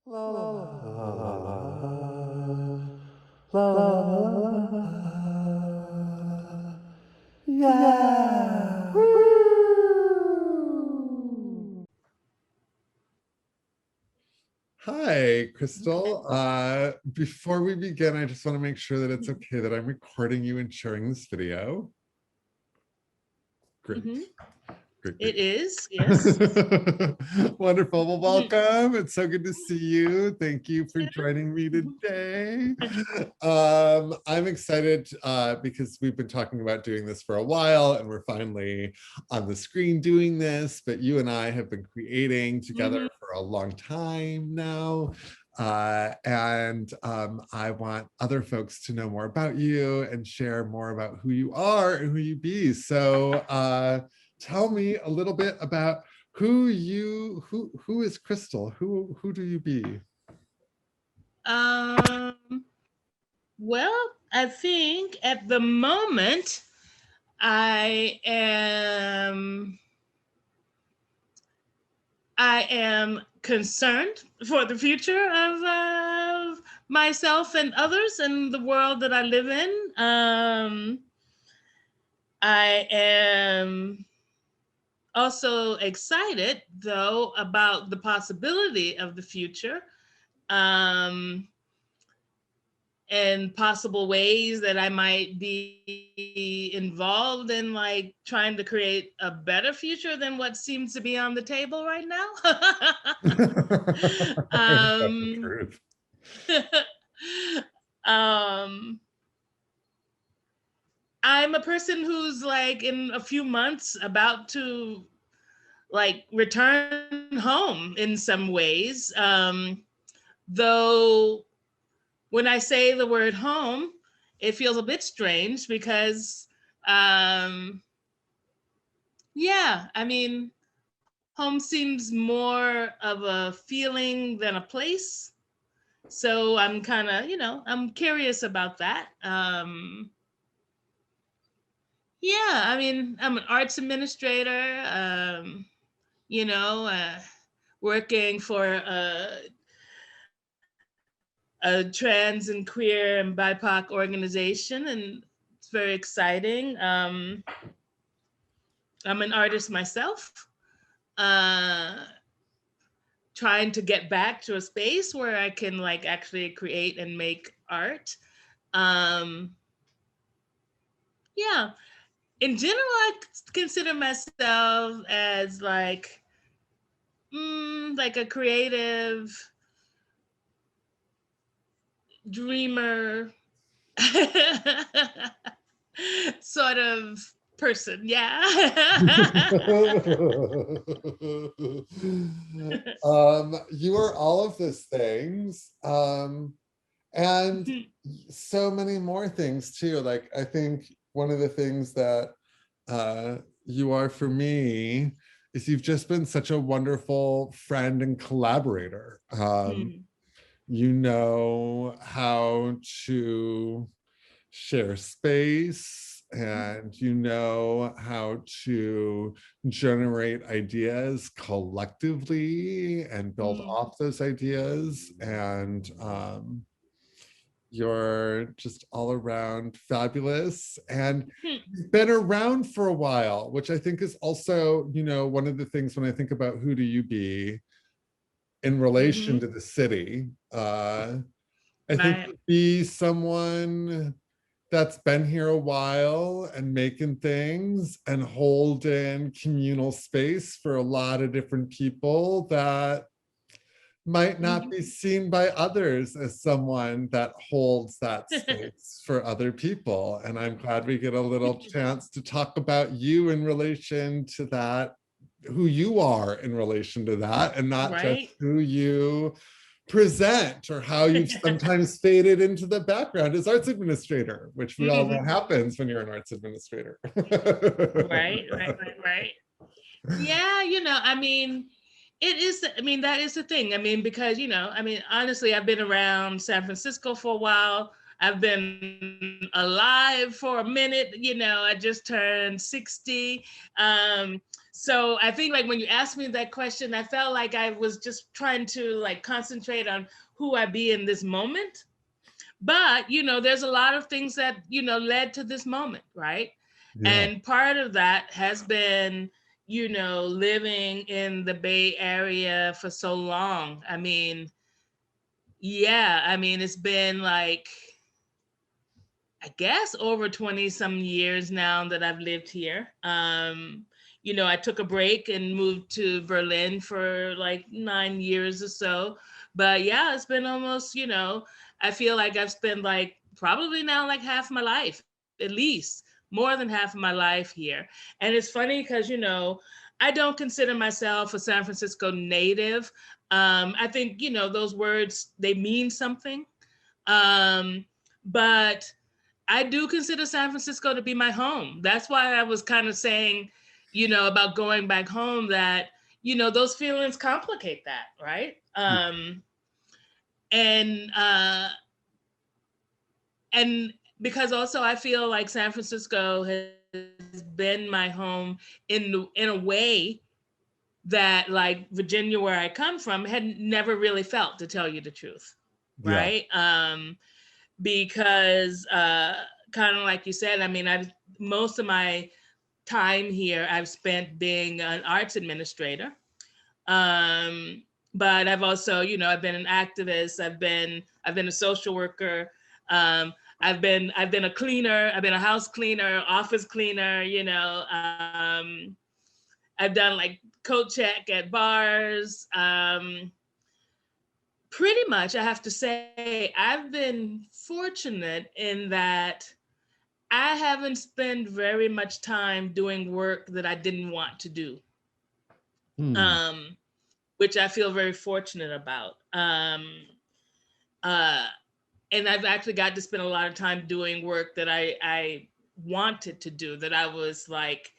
La la la la la la la. Yeah. Woo! Hi, Crystal. Before we begin, I just want to make sure that it's okay that I'm recording you and sharing this video. Great. Mm-hmm. Great, It great. is, yes. Wonderful. Well, welcome. It's so good to see you. Thank you for joining me today. I'm excited because we've been talking about doing this for a while and we're finally on the screen doing this, but you and I have been creating together for a long time now. And I want other folks to know more about you and share more about who you are and who you be. So tell me a little bit about who is Crystal? Who do you be? Well, I think at the moment I am I am concerned for the future of myself and others and the world that I live in. I am also excited though about the possibility of the future. Um, and possible ways that I might be involved in like trying to create a better future than what seems to be on the table right now. um, Truth. um, I'm a person who's like in a few months about to like return home in some ways. Though when I say the word home, it feels a bit strange because, yeah, I mean, home seems more of a feeling than a place. So I'm kind of, I'm curious about that. Yeah, I mean, I'm an arts administrator, you know, uh, working for a trans and queer and BIPOC organization, and it's very exciting. I'm an artist myself, uh, trying to get back to a space where I can like actually create and make art. Um, yeah, in general, I consider myself as like a creative dreamer sort of person. Yeah. You are all of those things. And so many more things too. Like I think one of the things that you are for me is you've just been such a wonderful friend and collaborator. You know how to share space and you know how to generate ideas collectively and build off those ideas. And you're just all around fabulous and you've been around for a while, which I think is also, you know, one of the things when I think about who do you be in relation to the city. I think Right. to be someone that's been here a while and making things and holding communal space for a lot of different people that might not be seen by others as someone that holds that space for other people. And I'm glad we get a little chance to talk about you in relation to that, who you are in relation to that, and not just Right. who you present or how you've sometimes faded into the background as arts administrator, which we all know happens when you're an arts administrator. Right. Yeah, I mean, it is, I mean, that is the thing. I mean, because, I mean, honestly, I've been around San Francisco for a while. I've been alive for a minute, I just turned 60. So I think like when you asked me that question, I felt like I was just trying to like concentrate on who I be in this moment. But, there's a lot of things that, led to this moment, right? Yeah. And part of that has been, living in the Bay Area for so long. I mean, yeah, I mean, it's been like, I guess over 20 some years now that I've lived here. I took a break and moved to Berlin for like 9 years or so. But yeah, it's been almost, I feel like I've spent like probably now like half my life, at least more than half of my life here. And it's funny because, I don't consider myself a San Francisco native. I think, those words, they mean something. Um, but I do consider San Francisco to be my home. That's why I was kind of saying, about going back home that, those feelings complicate that, right? And and because also I feel like San Francisco has been my home in a way that like Virginia, where I come from, had never really felt, to tell you the truth, Yeah. right? Because kind of like you said, I mean, I've most of my time here I've spent being an arts administrator. Um, but I've also, I've been an activist. I've been a social worker. I've been a cleaner. I've been a house cleaner, office cleaner. I've done like coat check at bars. Pretty much, I have to say, I've been fortunate in that I haven't spent very much time doing work that I didn't want to do, Hmm. um, which I feel very fortunate about. Uh, and I've actually got to spend a lot of time doing work that I wanted to do, that I was like,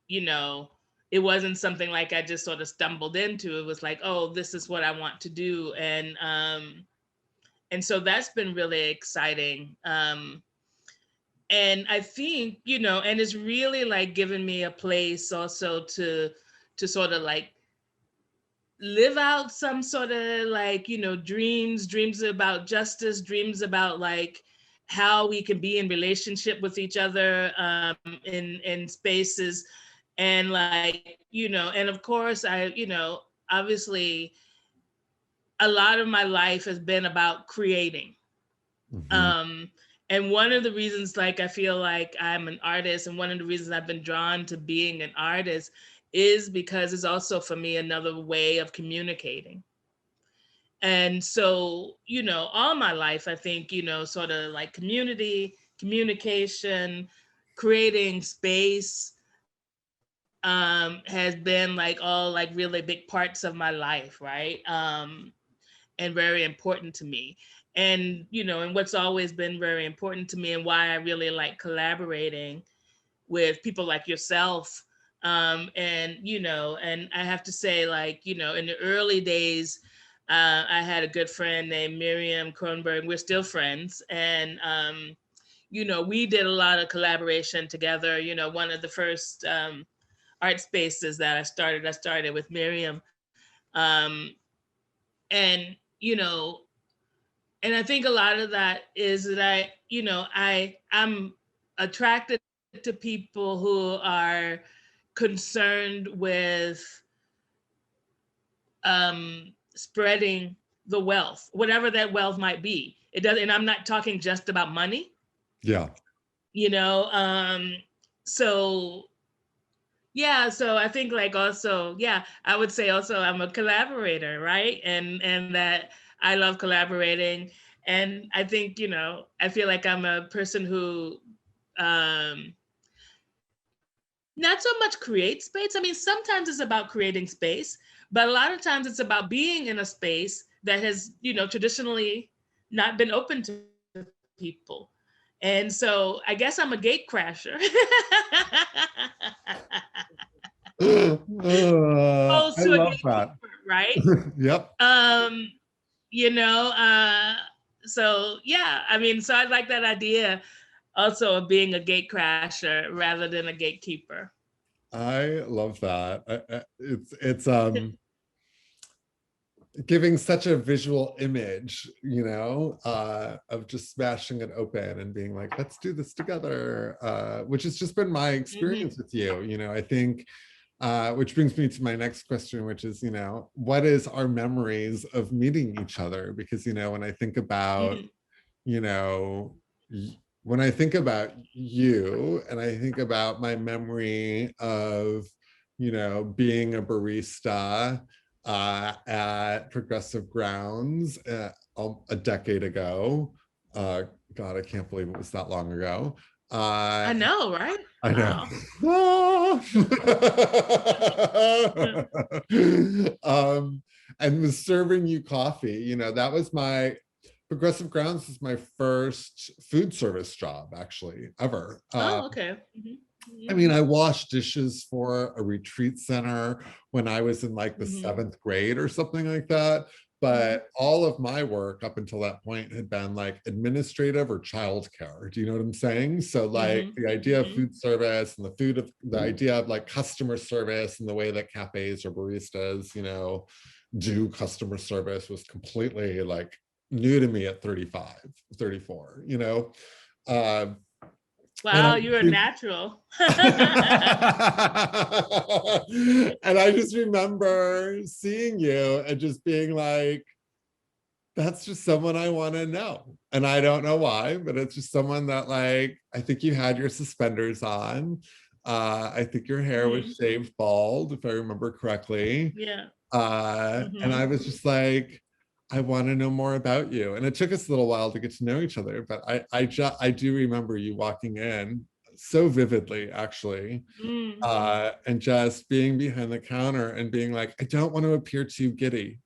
you know, it wasn't something like I just sort of stumbled into. It was like, oh, this is what I want to do. And so that's been really exciting. And I think, and it's really like given me a place also to sort of like live out some sort of like, dreams about justice, dreams about like how we can be in relationship with each other, in spaces. And like, and of course obviously a lot of my life has been about creating. Mhm. Um, and one of the reasons, like, I feel like I'm an artist, and one of the reasons I've been drawn to being an artist is because it's also for me another way of communicating. And so, all my life, I think, sort of like community, communication, creating space, has been like all like really big parts of my life, right? And very important to me. And and what's always been very important to me, and why I really like collaborating with people like yourself. And and I have to say, like, in the early days, I had a good friend named Miriam Kronberg. We're still friends. And we did a lot of collaboration together. One of the first art spaces that I started with Miriam. um, and and I think a lot of that is that I'm attracted to people who are concerned with spreading the wealth, whatever that wealth might be. It does, and I'm not talking just about money. Yeah. You know, so yeah, so I think like also, yeah, I would say also I'm a collaborator, right? And that I love collaborating. And I think, I feel like I'm a person who um not so much creates space. I mean, sometimes it's about creating space, but a lot of times it's about being in a space that has, traditionally not been open to people. And so I guess I'm a gate crasher. Opposed I to a love that. gatekeeper, right? Yep. Um, you know, uh, so yeah, I mean, so I like that idea also of being a gate crasher rather than a gatekeeper. I love that. It's giving such a visual image, of just smashing it open and being like, let's do this together, which has just been my Mhm. experience with you. I think, which brings me to my next question, which is, what is our memories of meeting each other? Because, when I think about, Mhm. you know, when I think about you and I think about my memory of, being a barista at Progressive Grounds a decade ago. Uh, God, I can't believe it was that long ago. I Uh, know, right? I know. Wow. And was serving you coffee. That was my Progressive Grounds was my first food service job, actually, ever. Oh, okay. Mhm. I mean, Mhm. I washed dishes for a retreat center when I was in like the Mhm. seventh grade or something like that. Mhm. But all of my work up until that point had been like administrative or childcare. Do you know what I'm saying? So, like Mhm. the idea of Mhm. food service and the idea of like customer service and the way that cafes or baristas, do customer service was completely like new to me at 35, 34, Uh, and I Wow, you're a just, natural. and I just remember seeing you and just being like, that's just someone I want to know. And I don't know why, but it's just someone that like, I think you had your suspenders on. I think your hair was Mhm. shaved bald, if I remember correctly. Yeah. And I Mhm. was just like, I want to know more about you. And it took us a little while to get to know each other, but I do remember you walking in so vividly, actually, Mhm. and just being behind the counter and being like, I don't want to appear too giddy.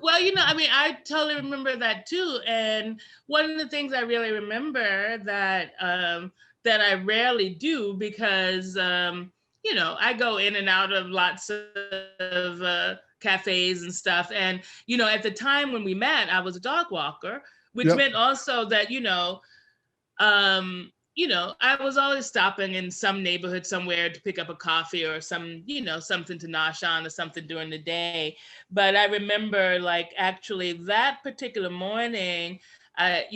Well, I mean, I totally remember that too. And one of the things I really remember that I rarely do because I go in and out of lots of cafes and stuff. And at the time when we met, I was a dog walker, which Yep. meant also that I was always stopping in some neighborhood somewhere to pick up a coffee or something to nosh on or something during the day. But I remember, like, actually that particular morning, I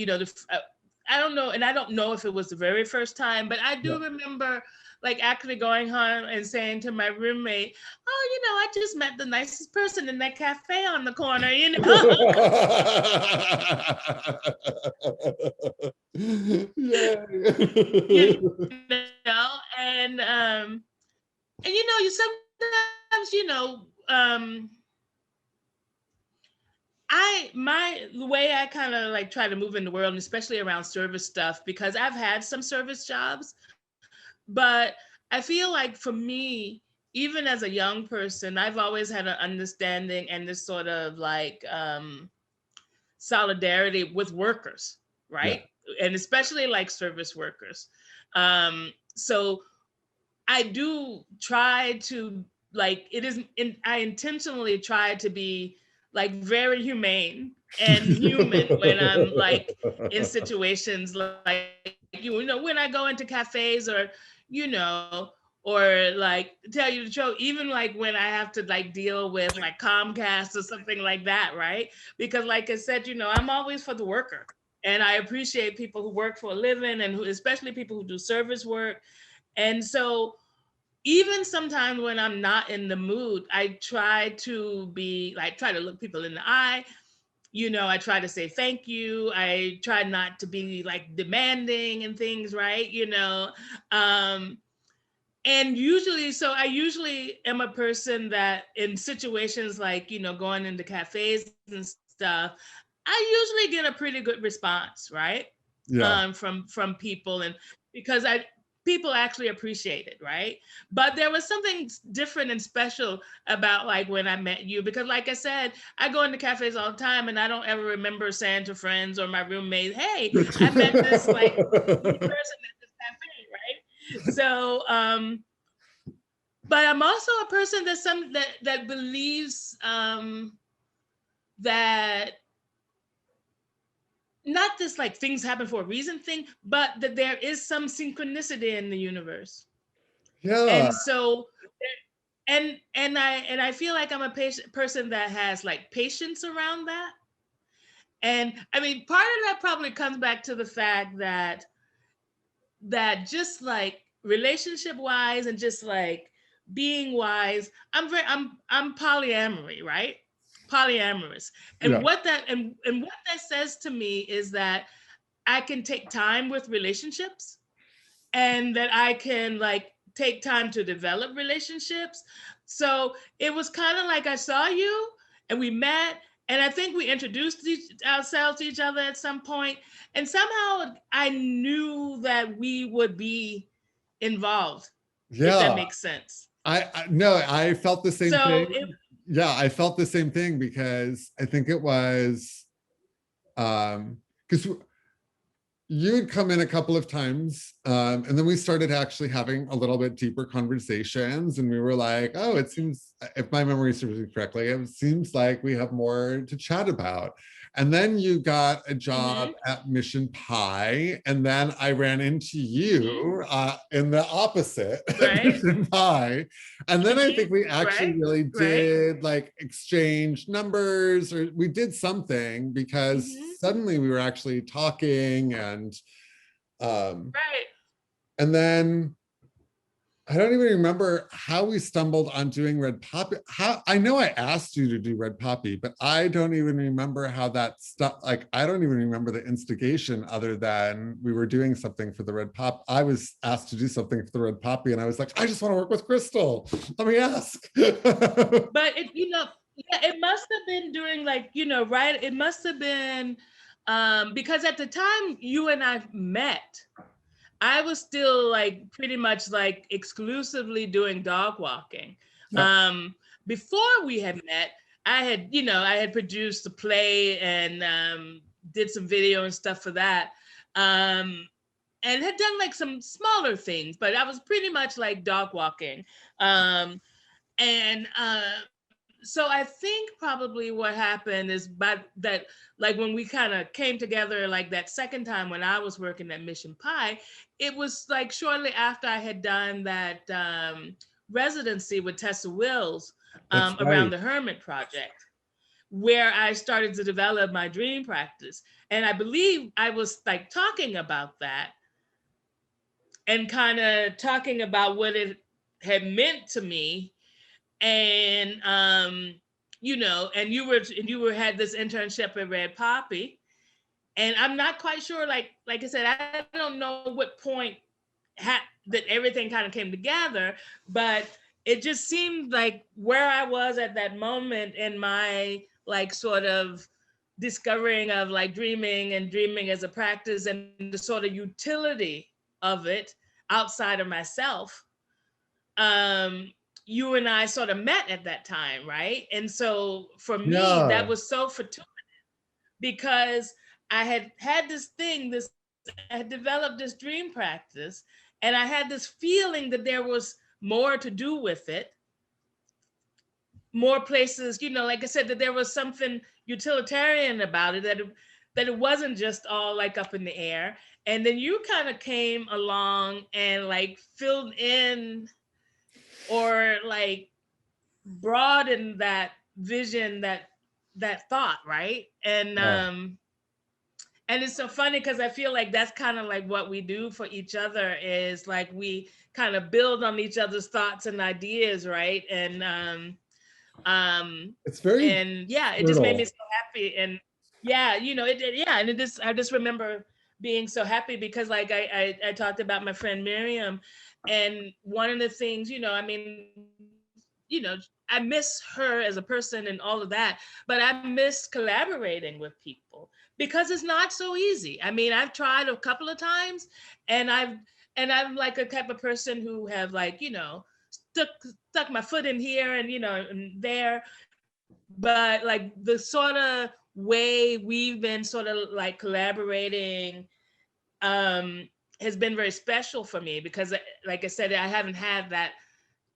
don't know, and I don't know if it was the very first time, but I do Yep. remember like actually going home and saying to my roommate, "Oh, I just met the nicest person in that cafe on the corner," Yay. you and you sometimes the way I kind of like try to move in the world, and especially around service stuff, because I've had some service jobs, but I feel like for me, even as a young person, I've always had an understanding and this sort of like solidarity with workers, Yeah. right? And especially like service workers. So I do try to like it is in, I intentionally try to be like very humane and human when I'm like in situations like when I go into cafes or you know or like tell you the truth, even like when I have to like deal with like Comcast or something like that, right? Because like I said, I'm always for the worker, and I appreciate people who work for a living and who, especially people who do service work. And so even sometimes when I'm not in the mood, I try to be like, try to look people in the eye. I try to say thank you. I try not to be like demanding and things, right? Um, and I usually am a person that in situations like, going into cafes and stuff, I usually get a pretty good response, right? Yeah. From people, and because I people actually appreciate it, right? But there was something different and special about like when I met you, because like I said, I go into cafes all the time and I don't ever remember saying to friends or my roommate, "Hey, I met this like new person at this cafe," right? So but I'm also a person that believes that not this like things happen for a reason thing, but that there is some synchronicity in the universe. Yeah. And so and I feel like I'm a person that has like patience around that. And I mean, part of that probably comes back to the fact that just like relationship wise and just like being wise, I'm polyamory, right? Polyamorous. And Yeah. what that says to me is that I can take time with relationships, and that I can like take time to develop relationships. So it was kind of like I saw you and we met, and I think we introduced ourselves to each other at some point, and somehow I knew that we would be involved, if that Yeah. makes sense. I no, I felt the same So thing. it, Yeah, I felt the same thing because I think it was because you'd come in a couple of times, and then we started actually having a little bit deeper conversations, and we were like, oh, it seems, if my memory serves me correctly, it seems like we have more to chat about. And then you got a job mhm, at Mission Pi, and then I ran into mhm, you in the opposite at right, Mission Pi. And then I mhm, think we actually right, really right, did like exchange numbers, or we did something because mhm, suddenly we were actually talking, um right. and then I don't even remember how we stumbled on doing Red Poppy. How, I know I asked you to do Red Poppy, but I don't even remember how that stuff, like I don't even remember the instigation other than we were doing something for the Red Pop. I was asked to do something for the Red Poppy and I was like, I just want to work with Crystal. Let me ask. But it, yeah, it must have been during like, right? It must have been because at the time you and I met, I was still like pretty much like exclusively doing dog walking. Yeah. Um, Before we had met, I had produced a play and did some video and stuff for that. Um, and had done like some smaller things, but I was pretty much like dog walking. Um, and so I think probably what happened is by that, like when we kind of came together, like that second time when I was working at Mission Pi, it was like shortly after I had done that residency with Tessa Wills That's around right. the Hermit Project, where I started to develop my dream practice. And I believe I was like talking about that and kind of talking about what it had meant to me. And and you were had this internship at Red Poppy, and I'm not quite sure, like I said, I don't know what point that everything kind of came together, but it just seemed like where I was at that moment in my like sort of discovering of like dreaming and dreaming as a practice and the sort of utility of it outside of myself. um you and I sort of met at that time, right? And so for me, that Yeah. was so fortuitous because I had this thing, I had developed this dream practice, and I had this feeling that there was more to do with it, more places, like I said, that there was something utilitarian about it, that it wasn't just all like up in the air. And then you kind of came along and like filled in or like broaden that vision, that thought, right? Yeah. And it's so funny because I feel like that's kind of like what we do for each other, is like we kind of build on each other's thoughts and ideas, right? Um It's very and yeah, it just made me fertile. so happy. And yeah, yeah, and it just I just remember being so happy because like I talked about my friend Miriam, and one of the things, I mean, I miss her as a person and all of that, but I miss collaborating with people because it's not so easy. I mean, I've tried a couple of times, and I'm like a type of person who have like, stuck my foot in here and and there, but like the sort of way we've been sort of like collaborating has been very special for me because like I said, I haven't had that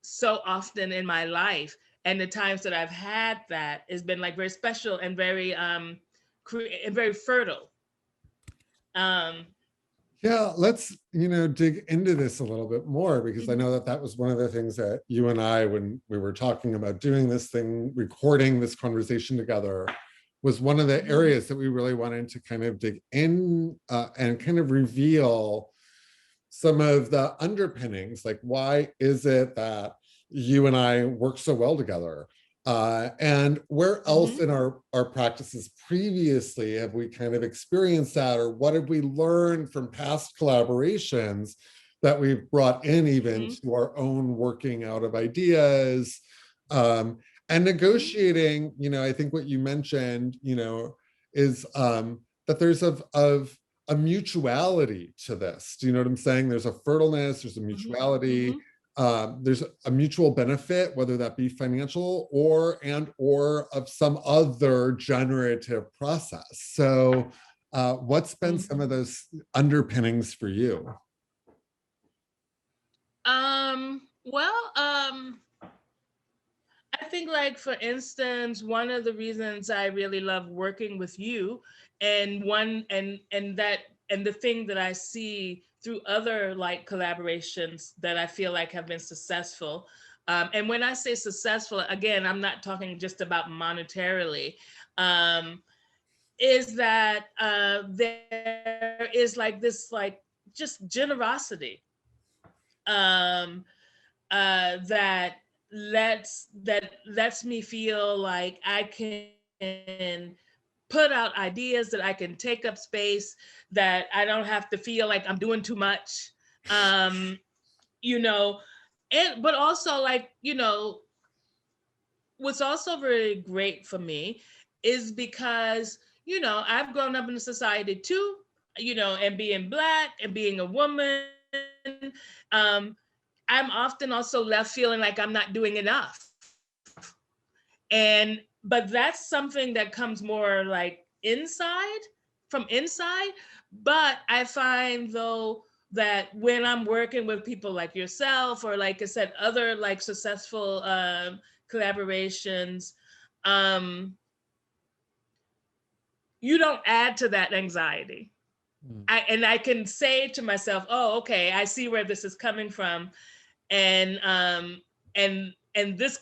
so often in my life, and the times that I've had that has been like very special and very and very fertile. Um, Yeah, let's, dig into this a little bit more, because I know that that was one of the things that you and I, when we were talking about doing this thing, recording this conversation together, was one of the areas that we really wanted to kind of dig in and kind of reveal some of the underpinnings, like why is it that you and I work so well together? And where else in our practices previously have we kind of experienced that, or what have we learned from past collaborations that we've brought in even to our own working out of ideas? And negotiating, I think what you mentioned, is that there's of a mutuality to this. Do you know what I'm saying? There's a fertileness, there's a mutuality, there's a mutual benefit, whether that be financial or of some other generative process. So what's been some of those underpinnings for you? Well, I think, like, for instance, one of the reasons I really love working with you, and one and that and the thing that I see through other like collaborations that I feel like have been successful. And when I say successful, again, I'm not talking just about monetarily. Um, is that there is like this like just generosity, um, that lets me feel like I can put out ideas, that I can take up space, that I don't have to feel like I'm doing too much. Um, you know, and but also, like, what's also very great for me is because, I've grown up in a society too, and being Black and being a woman, um, I'm often also left feeling like I'm not doing enough. And but that's something that comes more like from inside. But I find though that when I'm working with people like yourself, or like I said, other like successful collaborations, um, you don't add to that anxiety. And I can say to myself, oh, okay, I see where this is coming from. And this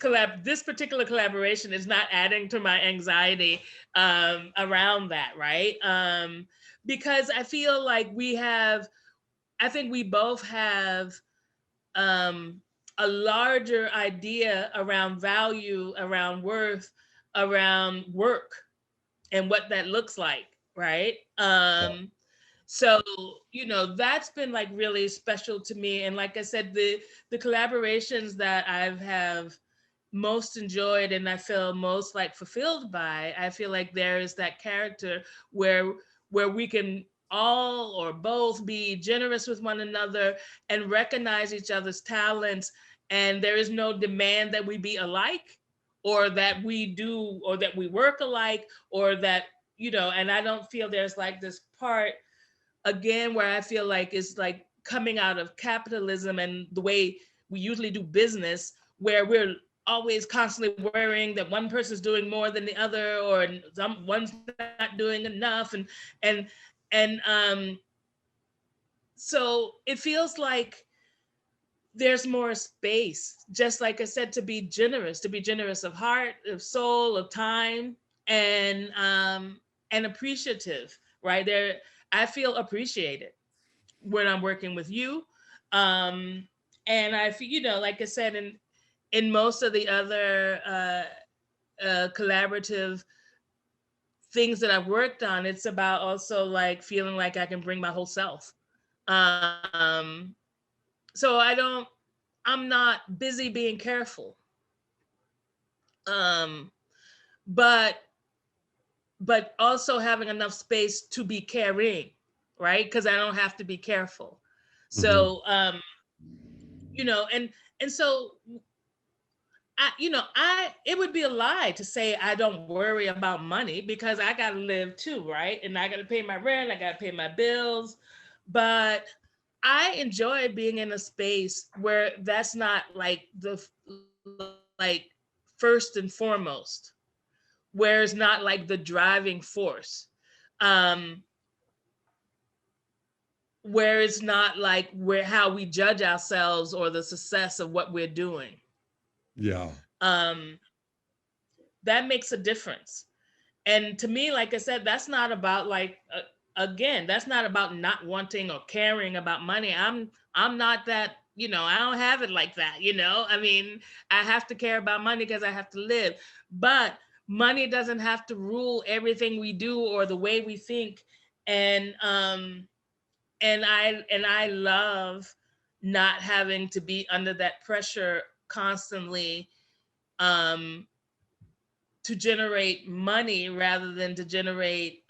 particular collaboration is not adding to my anxiety around that, right? Because I feel like I think we both have um, a larger idea around value, around worth, around work, and what that looks like, right? So, that's been like really special to me. And like I said, the collaborations that I've have most enjoyed and I feel most like fulfilled by, I feel like there is that character where we can all or both be generous with one another and recognize each other's talents, and there is no demand that we be alike, or that we do, or that we work alike, or that, and I don't feel there's like this part again where I feel like it's like coming out of capitalism and the way we usually do business, where we're always constantly worrying that one person's doing more than the other, or one's not doing enough, and and so it feels like there's more space, just like I said, to be generous of heart, of soul, of time, and appreciative, right there. I feel appreciated when I'm working with you. Um, and I feel, like I said, in most of the other collaborative things that I've worked on, it's about also like feeling like I can bring my whole self. Um, so I'm not busy being careful. Um, but also having enough space to be caring, right? Because I don't have to be careful. So and so I it would be a lie to say I don't worry about money, because I got to live too, right? And I got to pay my rent, I got to pay my bills. But I enjoy being in a space where that's not like like first and foremost, where it's not like the driving force. Um where it's not like where how we judge ourselves or the success of what we're doing. Yeah. Um, that makes a difference. And to me, like I said, that's not about like again, that's not about not wanting or caring about money. I'm not that, you know, I don't have it like that, you know. I mean, I have to care about money because I have to live. But money doesn't have to rule everything we do or the way we think. And I love not having to be under that pressure constantly, um to generate money rather than to generate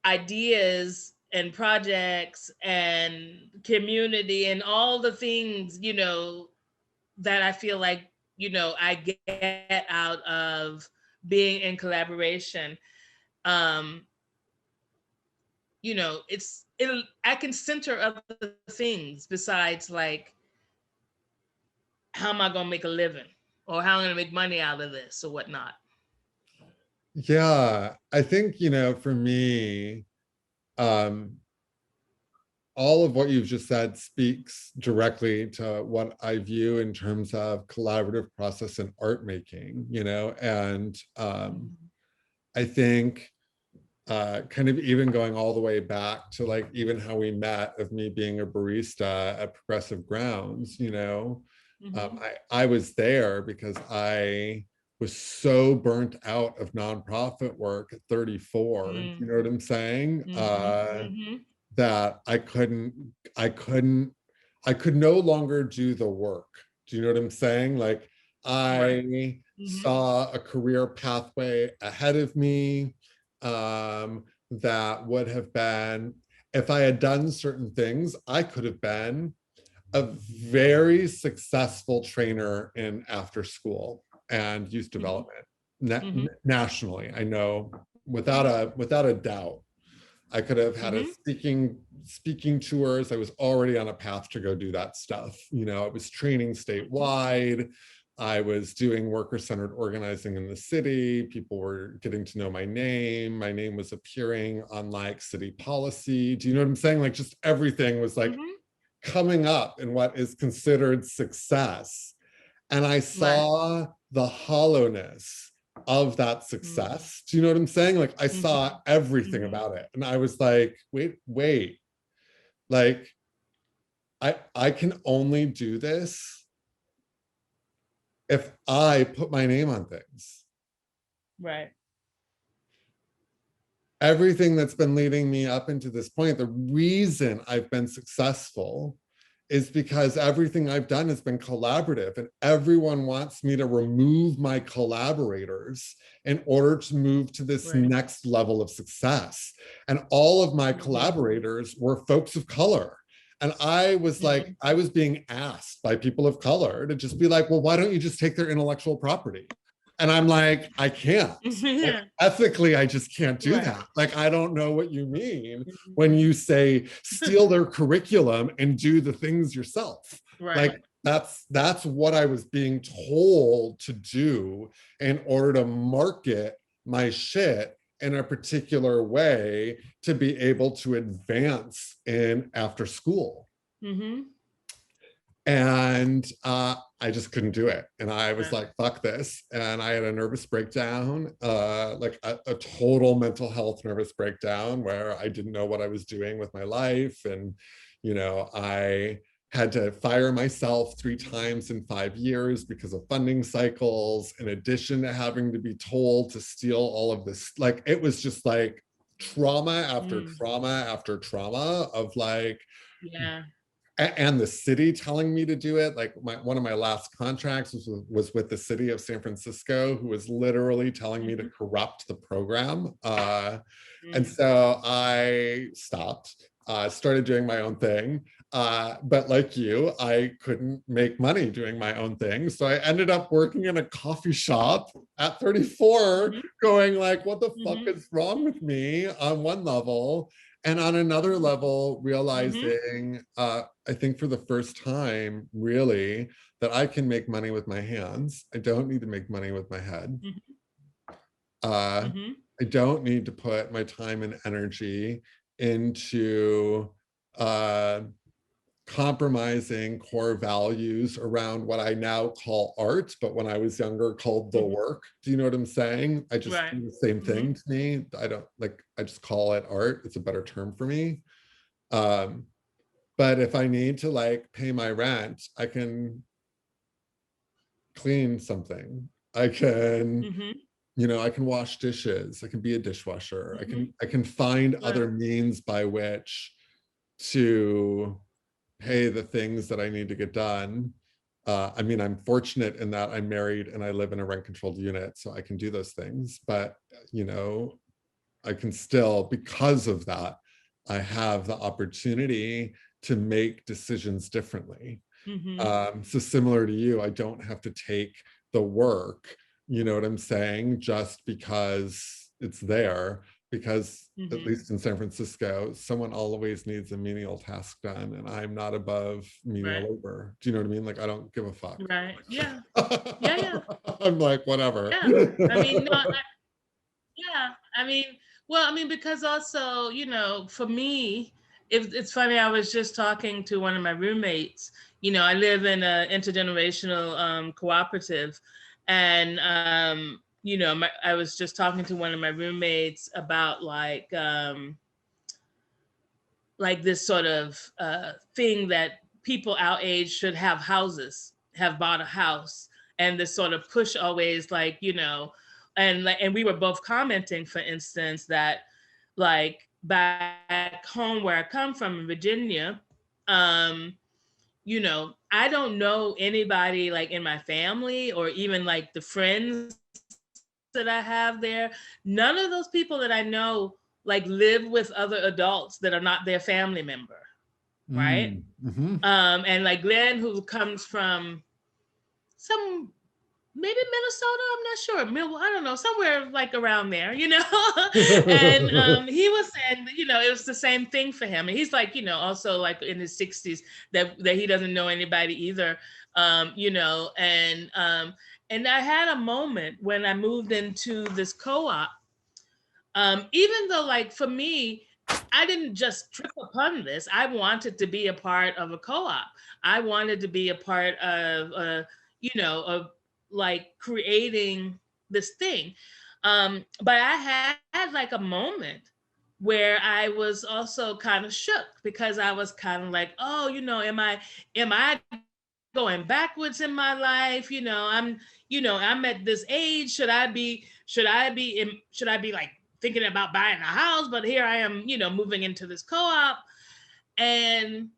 ideas and projects and community and all the things, you know, that I feel like, you know, I get out of being in collaboration. um you know, I can center other things besides like how am I going to make a living or how I'm going to make money out of this or whatnot. Yeah, I think, for me, um, all of what you've just said speaks directly to what I view in terms of collaborative process and art making, and I think kind of even going all the way back to like even how we met of me being a barista at Progressive Grounds, Mm-hmm. I was there because I was so burnt out of nonprofit work at 34. You know what I'm saying? Mm-hmm. Mm-hmm. That I could no longer do the work. Do you know what I'm saying? Like Right. I Mm-hmm. saw a career pathway ahead of me, that would have been, if I had done certain things, I could have been a very successful trainer in after school and youth Mm-hmm. development Mm-hmm. nationally. I know without a doubt. I could have had a Mm-hmm. speaking tours. I was already on a path to go do that stuff. I was training statewide. I was doing worker-centered organizing in the city. People were getting to know my name. My name was appearing on like city policy. Do you know what I'm saying? Like just everything was like Mm-hmm. coming up in what is considered success. And I Right. saw the hollowness of that Mm-hmm. success. Do you know what I'm saying? Like I saw everything Mm-hmm. about it. And I was like, wait, like I can only do this if I put my name on things. Right. Everything that's been leading me up into this point, the reason I've been successful is because everything I've done has been collaborative, and everyone wants me to remove my collaborators in order to move to this Right. next level of success. And all of my Mm-hmm. collaborators were folks of color. And I was like, Mm-hmm. I was being asked by people of color to just be like, well, why don't you just take their intellectual property? And I'm like, I can't. Like, Yeah. ethically, I just can't do Right. that. Like, I don't know what you mean when Mm-hmm. you say steal their curriculum and do the things yourself. Right. Like, that's what I was being told to do in order to market my shit in a particular way to be able to advance in after school. Mm-hmm. And I just couldn't do it. And I was Right. like, fuck this. And I had a nervous breakdown, like a total mental health nervous breakdown where I didn't know what I was doing with my life. And, I had to fire myself 3 times in 5 years because of funding cycles, in addition to having to be told to steal all of this. Like, it was just like trauma after Mm. trauma after trauma of like, Yeah. and the city telling me to do it. Like one of my last contracts was with the city of San Francisco, who was literally telling me to Mm-hmm. corrupt the program. And Mm. so I stopped, started doing my own thing. But like you, I couldn't make money doing my own thing. So I ended up working in a coffee shop at 34, Mm-hmm. going like, what the fuck Mm-hmm. is wrong with me on one level? And on another level, Mm-hmm. realizing, I think for the first time, really, that I can make money with my hands. I don't need to make money with my head. Mm-hmm. Uh, Mm-hmm. I don't need to put my time and energy into compromising core values around what I now call art, but when I was younger called the work. Do you know what I'm saying? I just Right. do the same thing to me. I don't like, I just call it art. It's a better term for me. Um, but if I need to like pay my rent, I can clean something. I can, Mm-hmm. you know, I can wash dishes. I can be a dishwasher. Mm-hmm. I can find Right. other means by which to pay the things that I need to get done. I mean, I'm fortunate in that I'm married and I live in a rent controlled unit, so I can do those things. But, you know, I can still, because of that, I have the opportunity to make decisions differently. Mm-hmm. So similar to you, I don't have to take the work, you know what I'm saying, just because it's there. Because at Mm-hmm. least in San Francisco, someone always needs a menial task done, and I'm not above menial Right. labor. Do you know what I mean? Like, I don't give a fuck. Right. Yeah. Yeah. Yeah. I'm like, whatever. Yeah. I mean, no, yeah. I mean, well, I mean, because also, you know, for me, it's funny. I was just talking to one of my roommates. You know, I live in an intergenerational cooperative, and you know, I was just talking to one of my roommates about like this sort of thing that people our age should have houses, have bought a house, and this sort of push always like, you know, and we were both commenting, for instance, that like back home where I come from in Virginia, um, you know, I don't know anybody like in my family or even like the friends that I have there. None of those people that I know like live with other adults that are not their family member, right? Mm, mhm. And like Glenn, who comes from some maybe Minnesota, I'm not sure. I don't know, somewhere like around there, you know. And he was saying, you know, it was the same thing for him. And he's like, you know, also like in his 60s that he doesn't know anybody either, you know. And I had a moment when I moved into this co-op. Even though, like for me, I didn't just trip upon this. I wanted to be a part of a co-op. I wanted to be a part of, you know, of like creating this thing. But I had like a moment where I was also kind of shook because I was kind of like, oh, you know, am I going backwards in my life? You know, I'm at this age. Should I be like thinking about buying a house? But here I am, you know, moving into this co-op. And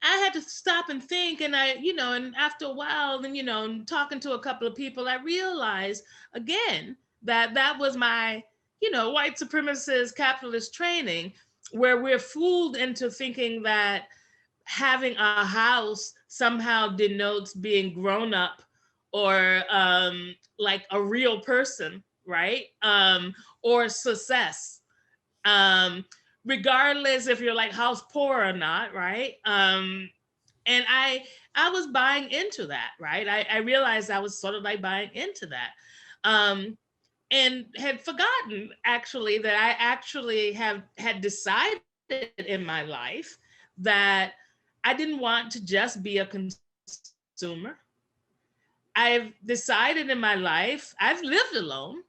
I had to stop and think. And you know, and after a while, then, you know, talking to a couple of people, I realized again that that was my, you know, white supremacist capitalist training, where we're fooled into thinking that having a house somehow denotes being grown up or like a real person, right? Or success, um, regardless if you're like house poor or not, right? And I was buying into that, right? I realized I was sort of like buying into that. Um, and had forgotten actually that I actually have had decided in my life that I didn't want to just be a consumer. I've decided in my life, I've lived alone,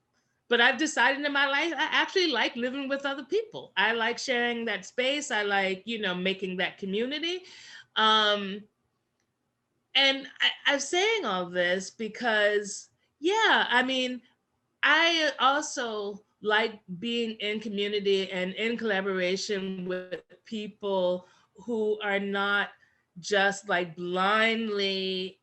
but I've decided in my life I actually like living with other people. I like sharing that space. I like, you know, making that community. Um, and I'm saying all this because, yeah, I mean, I also like being in community and in collaboration with people who are not just like blindly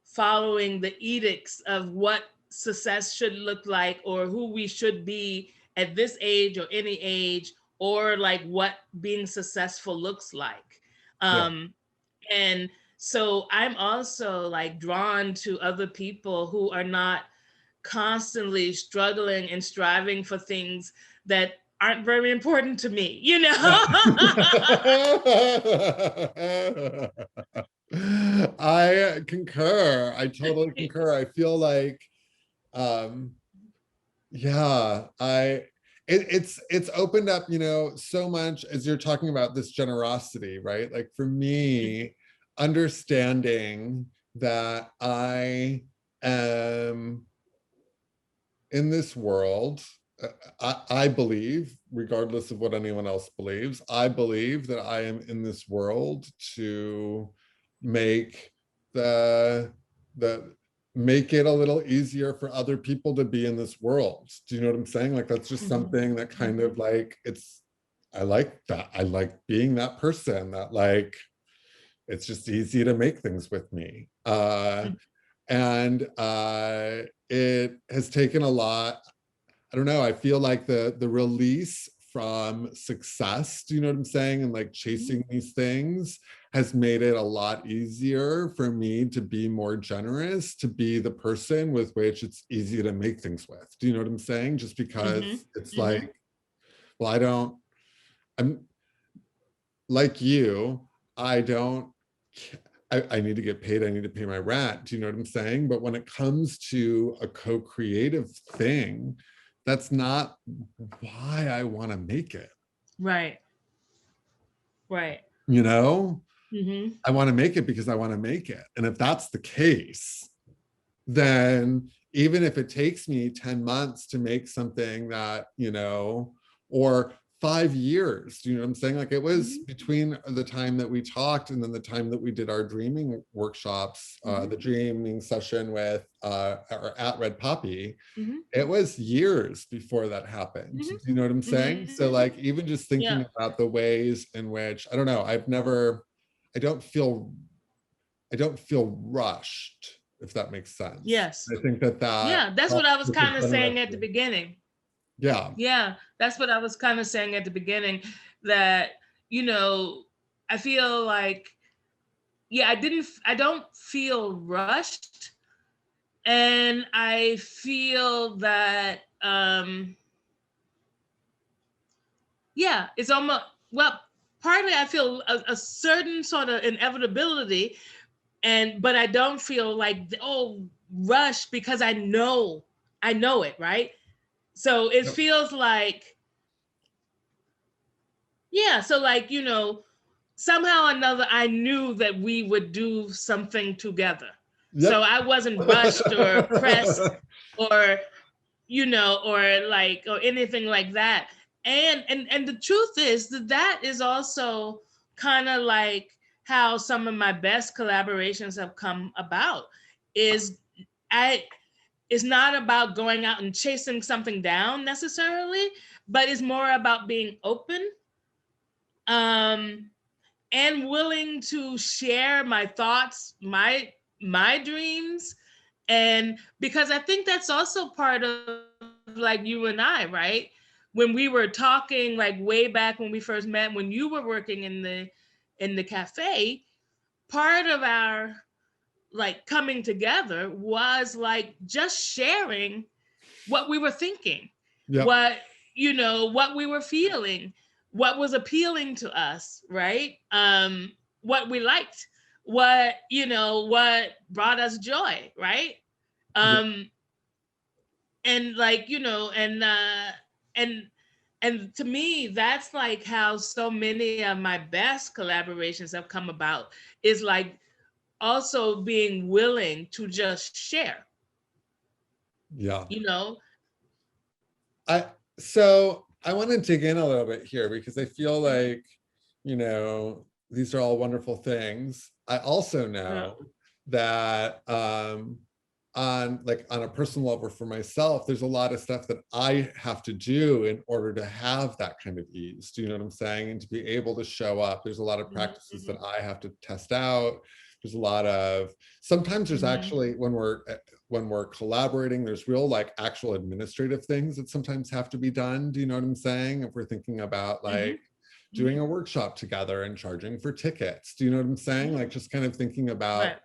following the edicts of what success should look like or who we should be at this age or any age, or like what being successful looks like. Yeah. Um, and so I'm also like drawn to other people who are not constantly struggling and striving for things that aren't very important to me, you know? I concur. I totally concur. I feel like, um, yeah, it's opened up, you know, so much as you're talking about this generosity, right? Like for me, understanding that I am in this world, I believe, regardless of what anyone else believes, I believe that I am in this world to make the the make it a little easier for other people to be in this world. Do you know what I'm saying? Like that's just something that kind of like it's I like that. I like being that person that like it's just easy to make things with me. And it has taken a lot. I don't know, I feel like the release from success, do you know what I'm saying? And like chasing these things has made it a lot easier for me to be more generous, to be the person with which it's easy to make things with. Do you know what I'm saying? Just because it's like, well, I'm like you, I don't, I need to get paid, I need to pay my rent. Do you know what I'm saying? But when it comes to a co-creative thing, that's not why I want to make it. Right. Right. You know, Mm-hmm. I want to make it because I want to make it. And if that's the case, then even if it takes me 10 months to make something that, you know, or 5 years, do you know what I'm saying? Like it was between the time that we talked and then the time that we did our dreaming workshops, the dreaming session with or at Red Poppy, it was years before that happened. Do you know what I'm saying? So like even just Yeah. thinking about the ways in which, I don't know, I don't feel I don't feel rushed, if that makes sense. Yes. I think that Yeah. That's what helps I was with the kind of saying at the generosity. beginning. Yeah, Yeah. That's what I was kind of saying at the beginning that, you know, I feel like, yeah, I don't feel rushed. And I feel that, yeah, it's almost, well, partly I feel a certain sort of inevitability, but I don't feel like, oh, rush, because I know it, right? So it yep, feels like, yeah, so like, you know, somehow or another I knew that we would do something together. So yep. I wasn't rushed or pressed or, you know, or like, or anything like that. And the truth is that that is also kind of like how some of my best collaborations have come about. Is I it's not about going out and chasing something down necessarily, but it's more about being open, um and willing to share my thoughts, my dreams. And because I think that's also part of like you and I, right? When we were talking like way back when we first met, when you were working in the cafe, part of our like coming together was like just sharing what we were thinking, Yep, what, you know, what we were feeling, what was appealing to us, right? What we liked, what, you know, what brought us joy, right? yep, um and like, you know, and and to me that's like how so many of my best collaborations have come about, is like also being willing to just share, yeah. you know. I so I want to dig in a little bit here because I feel Mhm. like, you know, these are all wonderful things. I also Yeah. know that on a personal level for myself, there's a lot of stuff that I have to do in order to have that kind of ease. Do you know what I'm saying? And to be able to show up, there's a lot of Mhm, practices that mhm, I have to test out. There's a lot of sometimes there's mhm, actually when we're collaborating, there's real like actual administrative things that sometimes have to be done. Do you know what I'm saying? If we're thinking about like mhm, doing a mhm, workshop together and charging for tickets. Do you know what I'm saying? mhm. Like just kind of thinking about Right.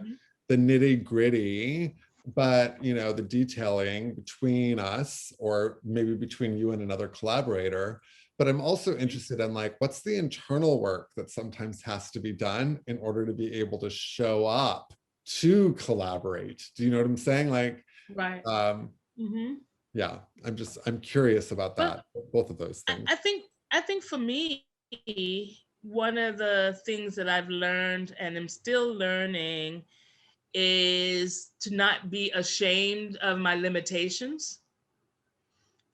Mhm, the nitty gritty, but you know, the detailing between us or maybe between you and another collaborator. But I'm also mhm. interested in like, what's the internal work that sometimes has to be done in order to be able to show up to collaborate? Do you know what I'm saying? Like, Right. um, Mhm. Yeah, I'm curious about But that, both of those I, things. I think I think for me, one of the things that I've learned and am still learning is to not be ashamed of my limitations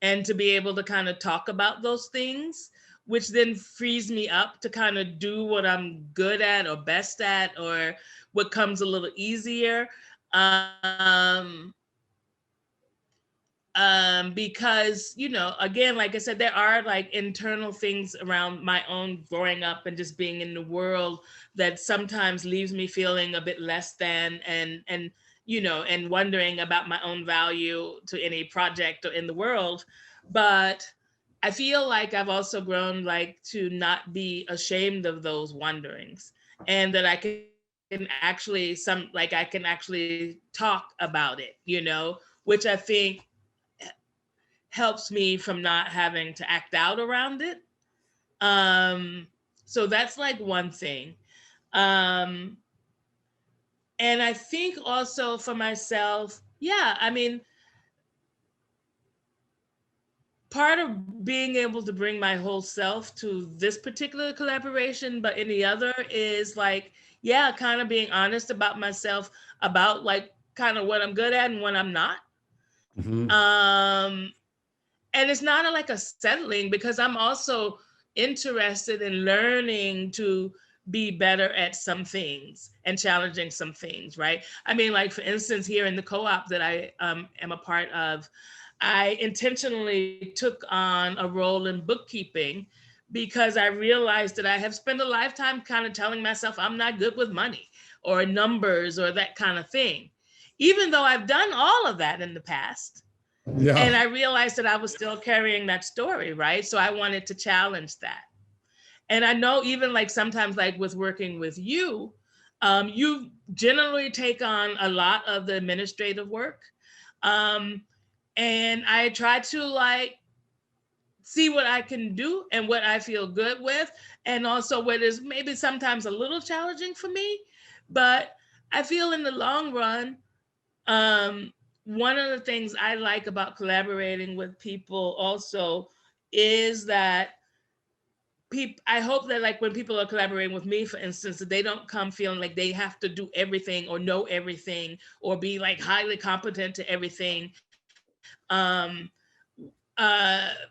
and to be able to kind of talk about those things, which then frees me up to kind of do what I'm good at or best at or what comes a little easier. Um, because again, like I said, there are like internal things around my own growing up and just being in the world that sometimes leaves me feeling a bit less than, and wondering about my own value to any project or in the world. But I feel like I've also grown like to not be ashamed of those wonderings, and that I can actually talk about it, which I think helps me from not having to act out around it. Um, so that's like one thing. Um, and I think also for myself, yeah, I mean, part of being able to bring my whole self to this particular collaboration, but any other is like, yeah, kind of being honest about myself, about like kind of what I'm good at and what I'm not. Mhm. Um, and it's not like a settling, because I'm also interested in learning to be better at some things and challenging some things, right? I mean, like for instance, here in the co-op that I am a part of, I intentionally took on a role in bookkeeping because I realized that I have spent a lifetime kind of telling myself I'm not good with money or numbers or that kind of thing, even though I've done all of that in the past. And Yeah, I realized that I was still carrying that story, right? So I wanted to challenge that. And I know even like sometimes like with working with you, you generally take on a lot of the administrative work. Um, and I try to like see what I can do and what I feel good with, and also what is maybe sometimes a little challenging for me. But I feel in the long run, um, one of the things I like about collaborating with people also is that people, I hope that like when people are collaborating with me, for instance, that they don't come feeling like they have to do everything or know everything or be like highly competent to everything.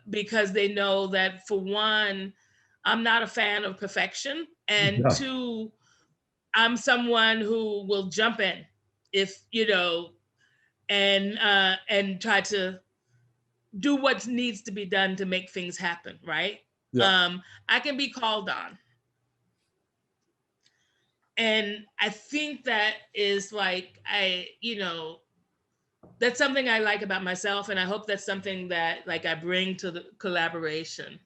Because they know that for one, I'm not a fan of perfection, and yeah, two, I'm someone who will jump in if and try to do what needs to be done to make things happen, right? yeah, I can be called on. And I think that is like, that's something I like about myself. And I hope that's something that like I bring to the collaboration.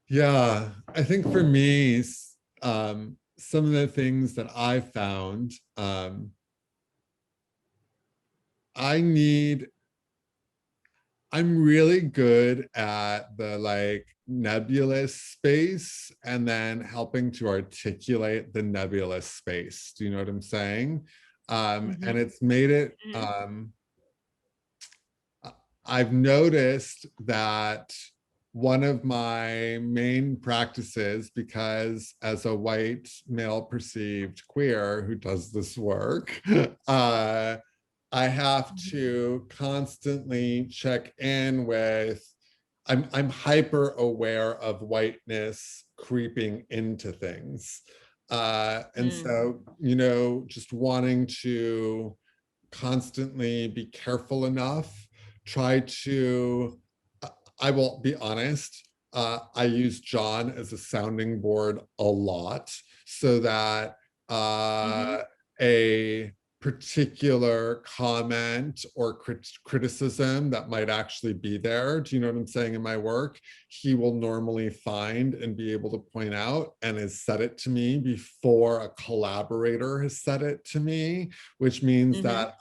yeah. I think for me, some of the things that I found, I need I'm really good at the like nebulous space and then helping to articulate the nebulous space. Do you know what I'm saying? And Mm-hmm. it's made it, Mm-hmm. I've noticed that one of my main practices, because as a white male perceived queer who does this work, I have to constantly check in with, I'm hyper aware of whiteness creeping into things. And Mm-hmm. so, just wanting to constantly be careful enough, try to, I will be honest, I use John as a sounding board a lot so that Mm-hmm. a particular comment or criticism that might actually be there, do you know what I'm saying, in my work, he will normally find and be able to point out and has said it to me before a collaborator has said it to me, which means Mm-hmm. that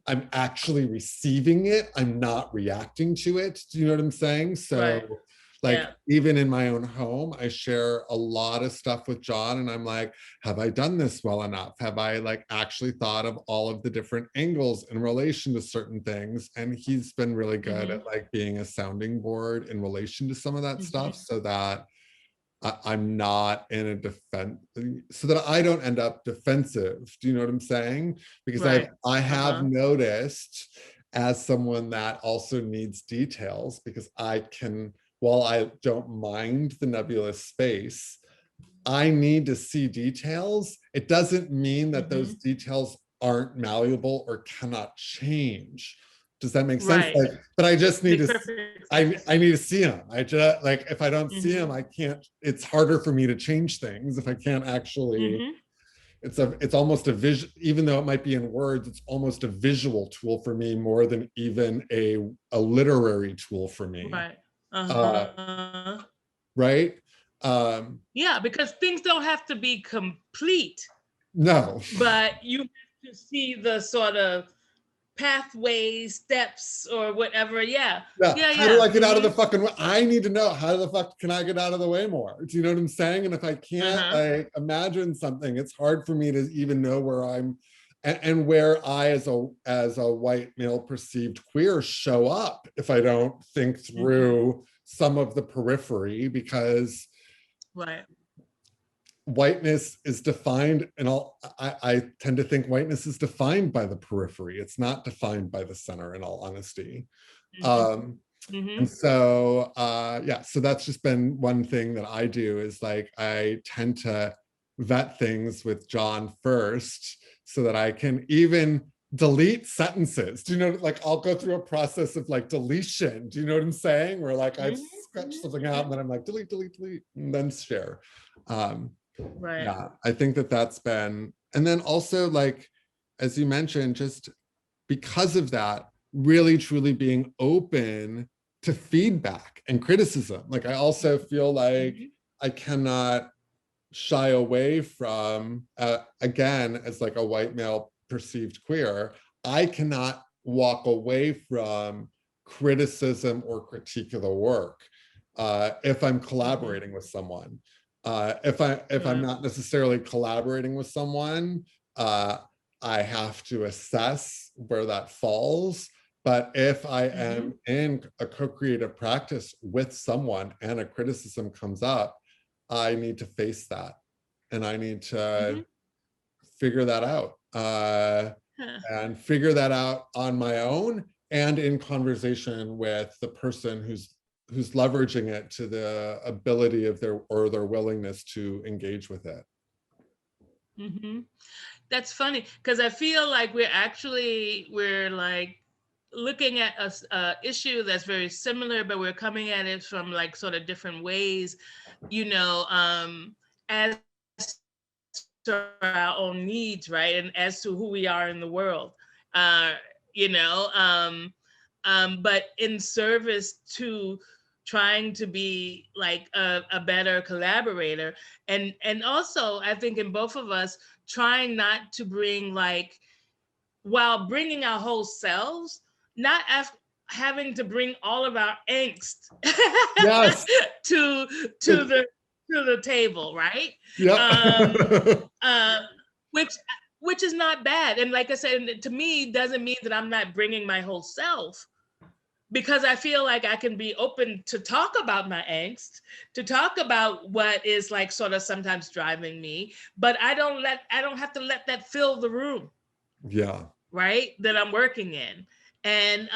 I'm actually receiving it. I'm not reacting to it. Do you know what I'm saying? Right. So Like, Yeah. even in my own home, I share a lot of stuff with John, and I'm like, have I done this well enough? Have I like actually thought of all of the different angles in relation to certain things? And he's been really good Mm-hmm. at like being a sounding board in relation to some of that stuff, Mm-hmm. so that I'm not in a defense, so that I don't end up defensive. Do you know what I'm saying? Because Right. I have Uh-huh. noticed, as someone that also needs details, because I can, while I don't mind the nebulous space, I need to see details. It doesn't mean that Mm-hmm. those details aren't malleable or cannot change. Does that make sense? Right. Like, but I just need Makes to, perfect I sense. need to see them. I just like, if I don't see them, Mm-hmm. I can't, it's harder for me to change things if I can't actually, Mm-hmm. it's almost a vision, even though it might be in words, it's almost a visual tool for me more than even a literary tool for me. Right. Uh, Uh-huh. right? Um, Yeah, because things don't have to be complete, no. but you have to see the sort of pathways, steps, or whatever. Yeah. Yeah, Yeah, how do yeah. I get out of the Mm-hmm. fucking way? I need to know, how the fuck can I get out of the way more? Do you know what I'm saying? And if I can't Uh-huh. like imagine something, it's hard for me to even know where I'm, and where I, as a white male perceived queer, show up if I don't think Mm-hmm. through some of the periphery, because Right. whiteness is defined, and I tend to think whiteness is defined by the periphery. It's not defined by the center, in all honesty. Mm-hmm. Um, and Mm-hmm. so, yeah, so that's just been one thing that I do, is like, I tend to vet things with John first so that I can even delete sentences. Do you know, like, I'll go through a process of like deletion. Do you know what I'm saying? Where like I've sketched something out Mm-hmm. and then I'm like, delete, delete, delete, and then share. Um, Right. yeah, I think that that's been, and then also like, as you mentioned, just because of that, really truly being open to feedback and criticism. Like, I also feel like Mm-hmm. I cannot shy away from, again, as like a white male perceived queer, I cannot walk away from criticism or critique of the work, if I'm Mm-hmm. collaborating with someone. If I'm Right. not necessarily collaborating with someone, uh, I have to assess where that falls. But if I Mm-hmm. am in a co-creative practice with someone and a criticism comes up, I need to face that, and I need Mm-hmm. to figure that out, Huh. and figure that out on my own and in conversation with the person who's leveraging it to the ability of their willingness to engage with it. Mm-hmm. That's funny because I feel like we're like looking at a issue that's very similar, but we're coming at it from like sort of different ways, you know, as to our own needs, right, and as to who we are in the world, uh, you know, but in service to trying to be like a better collaborator, and also I think in both of us trying not to bring like while bringing our whole selves, not having to bring all of our angst Yes. to to It, the to the table, right? yeah. Um, uh, which which is not bad, and like I said, to me, doesn't mean that I'm not bringing my whole self, because I feel like I can be open to talk about my angst, to talk about what is like sort of sometimes driving me, but I don't have to let that fill the room, Yeah. right? That I'm working in. And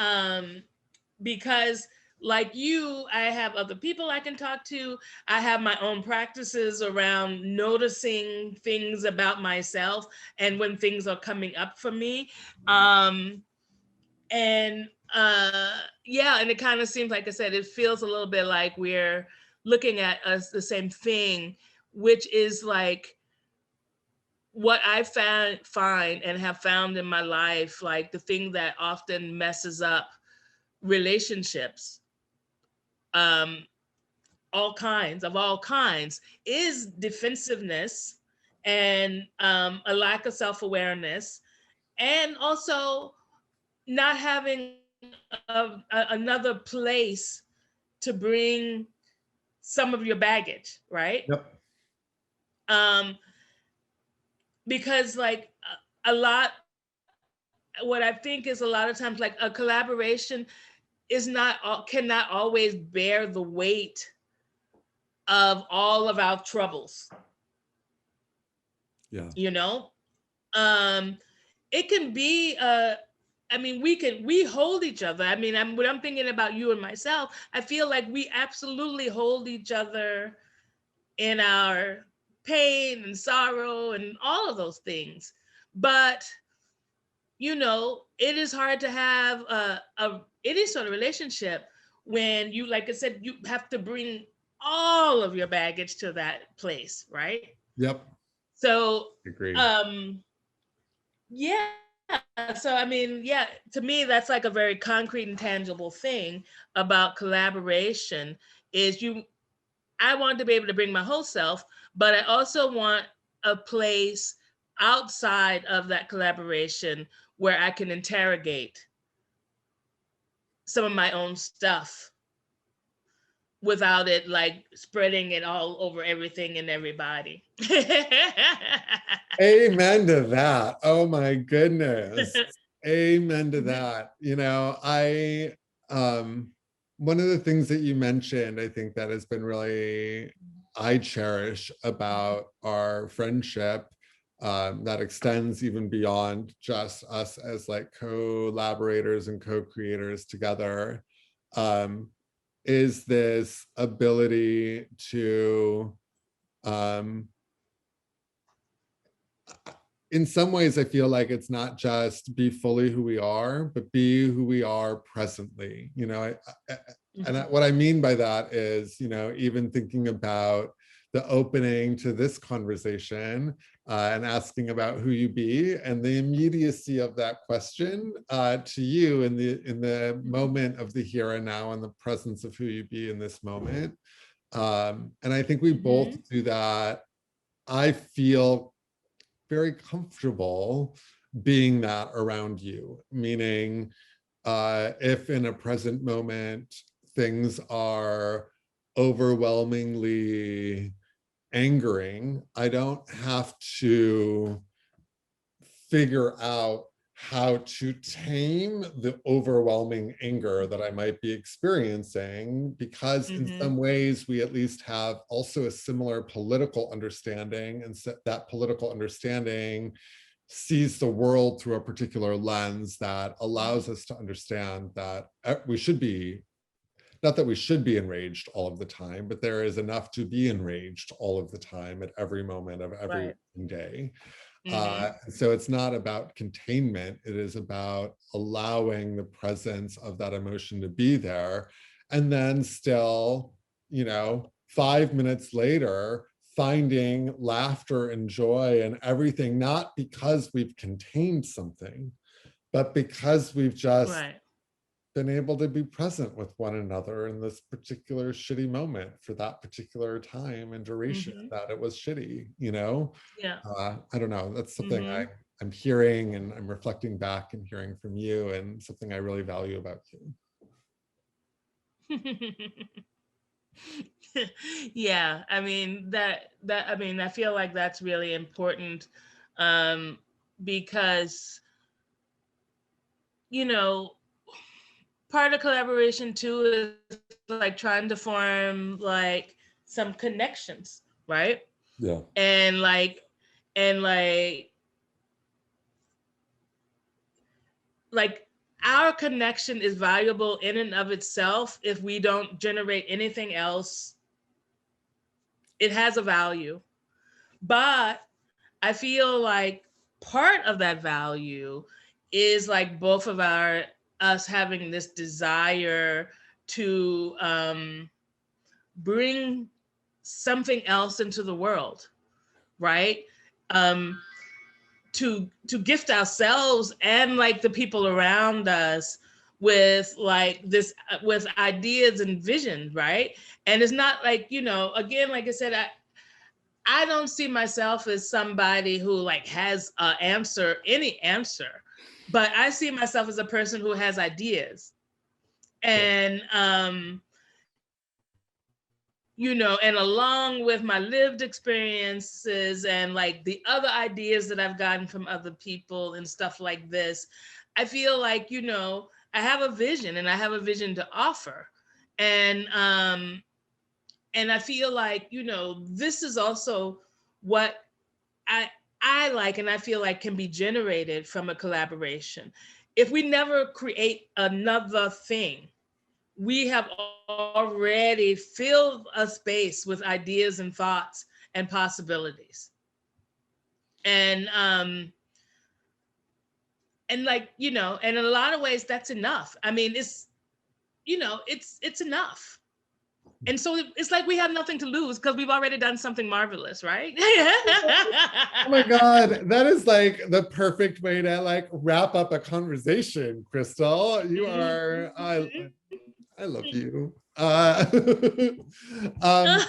because like you, I have other people I can talk to. I have my own practices around noticing things about myself and when things are coming up for me. Um, and yeah, and it kind of seems like I said, it feels a little bit like we're looking at us the same thing, which is like what I find and have found in my life, like the thing that often messes up relationships, um, all kinds, is defensiveness and a lack of self-awareness, and also not having another place to bring some of your baggage, right? Yep. Um, because like a lot, what I think is a lot of times like a collaboration is not cannot always bear the weight of all of our troubles, Yeah. you know. um it can be I mean, we hold each other. I mean, when I'm thinking about you and myself, I feel like we absolutely hold each other in our pain and sorrow and all of those things. But you know, it is hard to have a any sort of relationship when you, like I said, you have to bring all of your baggage to that place, right? Yep. So, Agree. um, yeah. So, I mean, yeah, to me, that's like a very concrete and tangible thing about collaboration is I want to be able to bring my whole self, but I also want a place outside of that collaboration where I can interrogate some of my own stuff without it like spreading it all over everything and everybody. Amen to that. Oh my goodness. Amen to that. Um one of the things that you mentioned, I think that has been really I cherish about our friendship, that extends even beyond just us as like collaborators and co-creators together, um, is this ability to um, in some ways, I feel like it's not just be fully who we are, but be who we are presently. What I mean by that is, even thinking about the opening to this conversation, and asking about who you be, and the immediacy of that question, to you in the moment of the here and now, and the presence of who you be in this moment. And I think we both Mhm. do that. I feel very comfortable being that around you, meaning, if in a present moment things are overwhelmingly angering, I don't have to figure out how to tame the overwhelming anger that I might be experiencing, because in some Mhm. ways we at least have also a similar political understanding, and that political understanding sees the world through a particular lens that allows us to understand that we should be, not that we should be enraged all of the time, but there is enough to be enraged all of the time at every moment of every Right. day. Mhm. So it's not about containment, it is about allowing the presence of that emotion to be there. And then still, 5 minutes later, finding laughter and joy and everything, not because we've contained something, but because we've just Right. been able to be present with one another in this particular shitty moment for that particular time and duration Mhm. that it was shitty, Yeah. I don't know. That's something Mhm. I'm hearing, and I'm reflecting back and hearing from you, and something I really value about you. Yeah, I mean that I mean I feel like that's really important, um because you know part of collaboration too is like trying to form like some connections, right? Yeah. And like and like like our connection is valuable in and of itself. If we don't generate anything else, it has a value. But I feel like part of that value is like both of our us having this desire to bring something else into the world, right? Um, to gift ourselves and like the people around us with like this with ideas and visions, right? And it's not like, again, like I said, I don't see myself as somebody who like has any answer, but I see myself as a person who has ideas. Yeah. And and along with my lived experiences and like the other ideas that I've gotten from other people and stuff like this, I feel like, I have a vision and I have a vision to offer. And and I feel like, this is also what I I like and I feel like can be generated from a collaboration. If we never create another thing, we have already filled a space with ideas and thoughts and possibilities. And and like, and in a lot of ways that's enough. I mean, it's enough. And so it's like we have nothing to lose because we've already done something marvelous, right? Oh my God, that is like the perfect way to like wrap up a conversation, Crystal. You are, I love you. Um,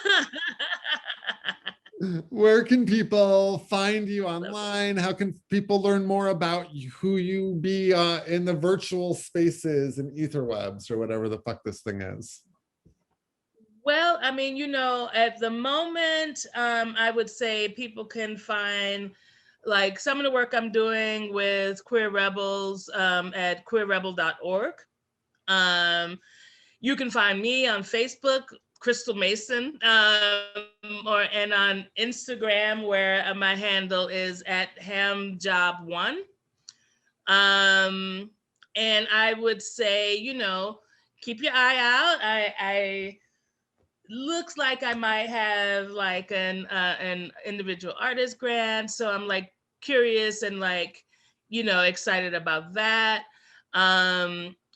where can people find you online? How can people learn more about who you be in the virtual spaces and etherwebs or whatever the fuck this thing is? Well, I mean, at the moment, I would say people can find like some of the work I'm doing with Queer Rebels at queerrebel.org. Um, you can find me on Facebook, Crystal Mason, or and on Instagram where my handle is at hamjob1. Um, and I would say, keep your eye out. I looks like I might have like an individual artist grant, so I'm like curious and like excited about that.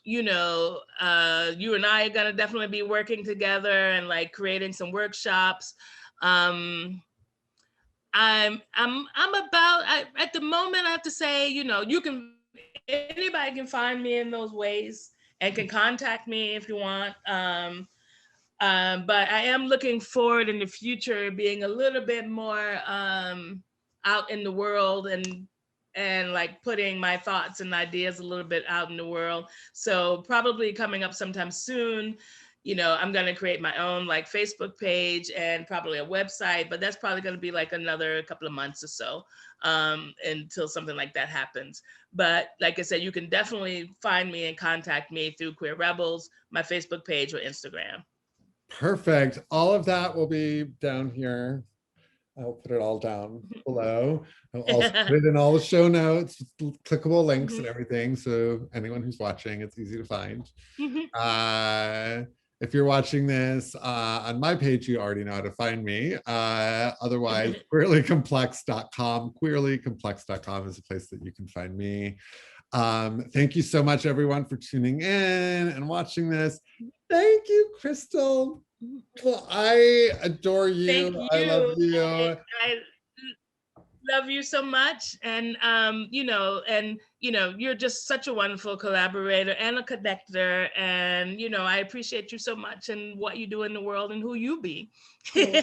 You and I are gonna definitely be working together and like creating some workshops. Um, I'm about at the moment I have to say, you can anybody can find me in those ways and can contact me if you want. But I am looking forward in the future being a little bit more out in the world and like putting my thoughts and ideas a little bit out in the world. So probably coming up sometime soon, I'm going to create my own like Facebook page and probably a website, but that's probably going to be like another couple of months or so until something like that happens. But like I said, you can definitely find me and contact me through Queer Rebels, my Facebook page or Instagram. Perfect. All of that will be down here. I'll put it all down below. I'll also put it in all the show notes, clickable links and everything. So anyone who's watching, it's easy to find. If you're watching this on my page, you already know how to find me. Otherwise, queerlycomplex.com. Queerlycomplex.com is a place that you can find me. Thank you so much, everyone, for tuning in and watching this. Thank you, Crystal. Well, I adore you. Thank I love you. you. I love you so much. And, you're just such a wonderful collaborator and a connector. And, I appreciate you so much and what you do in the world and who you be. Oh,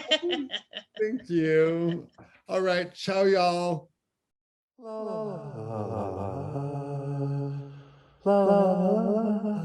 thank you. All right. Ciao, y'all. La la la la la la la la la.